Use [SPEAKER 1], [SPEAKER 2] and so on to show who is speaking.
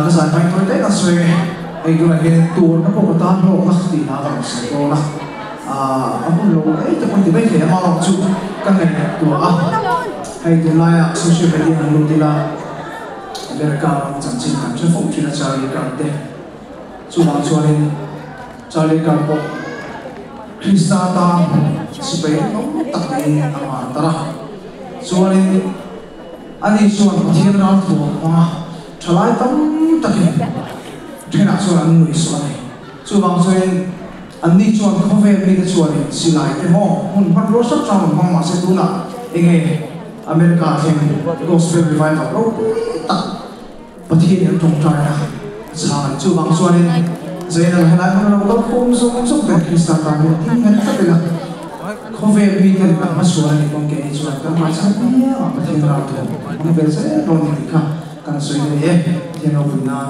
[SPEAKER 1] cái giải phóng thôi đấy là suy cái này cái tuôn nó cũng có tan lộ nó thì nó còn sẽ có là ông lộ ấy tôi còn thì bây giờ mà làm chủ cái này của hay từ lại social media luôn thì là America chẳng chỉ cảm thấy phong trào Charlie Kirk đấy chú bảo cho nên Charlie Kirk bộ Krista ta sẽ phải tập đi ta ra cho nên anh đi xuống thiên ra thuộc mà trở lại tấm tất cả thế nào cho anh người xuống này chú bảo cho nên anh đi xuống không về đi cái xuống này xí lại cái mỏ muốn bắt lúa sắp trong mong mà sẽ tu nào nghe America thì gospel revival đâu tập bất kỳ những trong trái là sao chú bằng xuân nên giờ này hay là nó có không sống về Krista ta nên thì mình chắc là không về bị cái mà xuân này con cái xuân cái mà sao nhé mà bất kỳ nào thôi mình về sẽ đón nhận cả cái xuân này thì nó cũng là